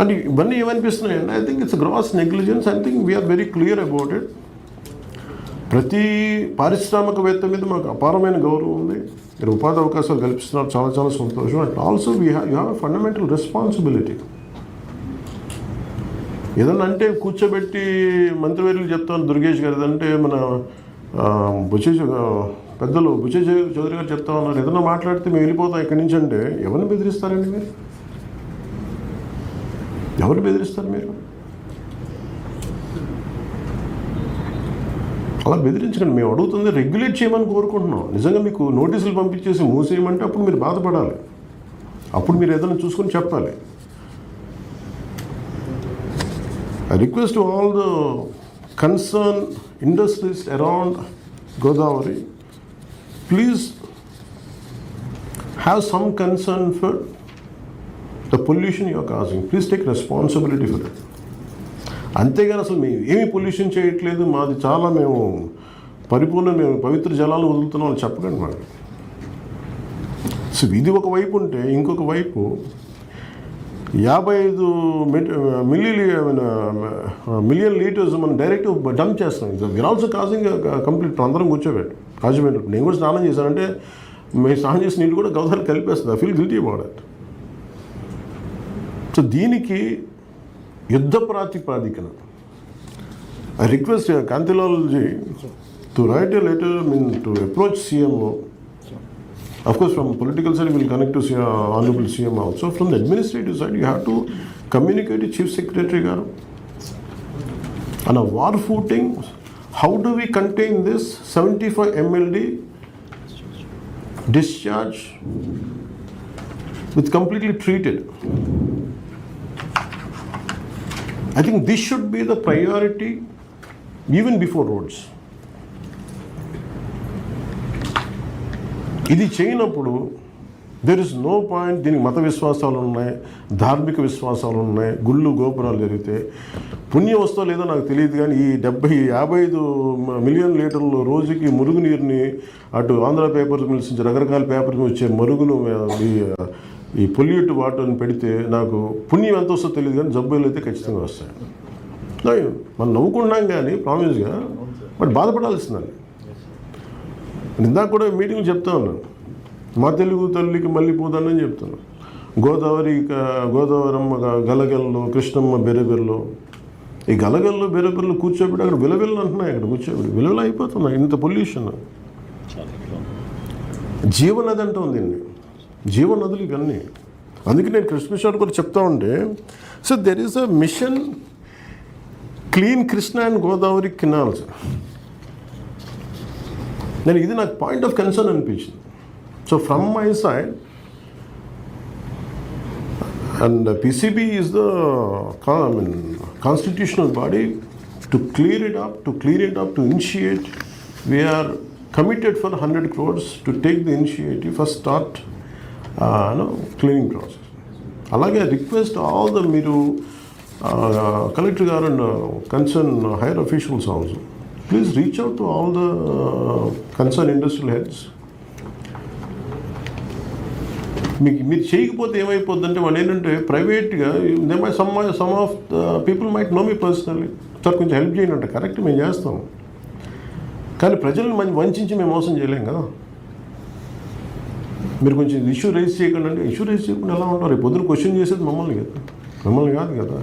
అంటే ఇవన్నీ ఏమనిపిస్తున్నాయండి, I think it's gross negligence. I think we are very clear about it. ప్రతి పారిశ్రామికవేత్త మీద మాకు అపారమైన గౌరవం ఉంది. మీరు ఉపాధి అవకాశాలు కల్పిస్తున్నారు, చాలా చాలా సంతోషం. And also you have a fundamental responsibility. ఏదన్నా అంటే కూర్చోబెట్టి మంత్రివర్యులు చెప్తాను, దుర్గేష్ గారు అంటే మన పెద్దలు బుచ్చే చౌదరి గారు చెప్తా ఉన్నారు, ఏదన్నా మాట్లాడితే మేము వెళ్ళిపోతాం ఇక్కడి నుంచి అంటే ఎవరిని బెదిరిస్తారండి మీరు? ఎవరిని బెదిరిస్తారు మీరు? అలా బెదిరించకండి. మేము అడుగుతుంది రెగ్యులేట్ చేయమని కోరుకుంటున్నాం. నిజంగా మీకు నోటీసులు పంపించేసి మూసేయమంటే అప్పుడు మీరు బాధపడాలి, అప్పుడు మీరు ఏదైనా చూసుకొని చెప్పాలి. I request to all the concerned industries around Godavari, please have some concern for the pollution you are causing. Please take responsibility for it. అంతేగాని అసలు మేము ఏమీ పొల్యూషన్ చేయట్లేదు, మాది చాలా మేము మేము పవిత్ర జలాలు వదులుతున్నాం అని చెప్పకండి మాకు. సో ఇది ఒకవైపు ఉంటే, ఇంకొక వైపు 55 మిలియన్ లీటర్స్ మనం డైరెక్ట్ డంప్ చేస్తాం. We are also causing complete. అందరం కూర్చోబెట్టు రాజమండ్రి. నేను కూడా స్నానం చేశానంటే మేము స్నానం చేసిన నీళ్ళు కూడా గోదావరి కలిపేస్తుంది. I feel guilty about it. So దీనికి యుద్ధ ప్రాతిపాదికన I request Kantilalji to write a letter to approach CMO. Of course, from political side, we will connect to Honorable CM also. From the administrative side, you have to communicate to Chief Secretary Garu. On a war footing, how do we contain this 75 MLD discharge with completely treated? I think this should be the priority even before roads. ఇది చేయనప్పుడు there is no point. దీనికి మత విశ్వాసాలు ఉన్నాయి, ధార్మిక విశ్వాసాలు ఉన్నాయి, గుళ్ళు గోపురాలు జరిగితే పుణ్యం వస్తో లేదో నాకు తెలియదు, కానీ ఈ 55 మిలియన్ లీటర్లు రోజుకి మురుగునీరుని అటు ఆంధ్ర పేపర్స్ మిల్స్ నుంచి రకరకాల పేపర్స్ వచ్చే మరుగును ఈ పొల్యూట్ వాటర్ని పెడితే నాకు పుణ్యం ఎంత వస్తుందో తెలియదు, కానీ జబ్బులు అయితే ఖచ్చితంగా వస్తాయి. మనం నవ్వుకుంటున్నాం కానీ ప్రామిస్గా, బట్ బాధపడాల్సిందండి. ఇందాక కూడా మీటింగ్లు చెప్తా ఉన్నాను, మా తెలుగు తల్లికి మళ్ళీ పూదానని చెప్తున్నాను. గోదావరమ్మ గలగల్లో, కృష్ణమ్మ బెరబెరలో, ఈ గలగల్లో బెరబెరలో కూర్చోబెట్టి అక్కడ విలవిల్లు అంటున్నాయి. అక్కడ కూర్చోబెట్టి విలువలు అయిపోతున్నాయి. ఇంత పొల్యూషన్. జీవనది అంటూ ఉంది, జీవనదులు ఇవన్నీ. అందుకే నేను కృష్ణ కూడా చెప్తా ఉంటే, so there is a mission clean Krishna and Godavari canals. నేను ఇది నాకు పాయింట్ ఆఫ్ కన్సర్న్ అనిపించింది. So from my side, and PCB is the constitutional body to clear it up, to initiate. We are committed for 100 crores to take the initiative first start cleaning process. అలాగే request all the మీరు collector గారు and concern higher officials also, please reach out to all the concerned industrial heads. మీరు చేయకపోతే ఏమైపోద్దంటే వాళ్ళు ఏంటంటే ప్రైవేట్గా some of the people might know me personally, sir కొంచెం help చేయండి అంటే కరెక్ట్ మేము చేస్తాం, కానీ ప్రజలను వంచి మేము మోసం చేయలేం కదా. మీరు కొంచెం ఇష్యూ రైజ్ చేయకుండా అంటే ఇష్యూ రైజ్ చేయకుండా ఎలా ఉంటారు? రేపు పొద్దున క్వశ్చన్ చేసేది మమ్మల్ని కాదు కదా.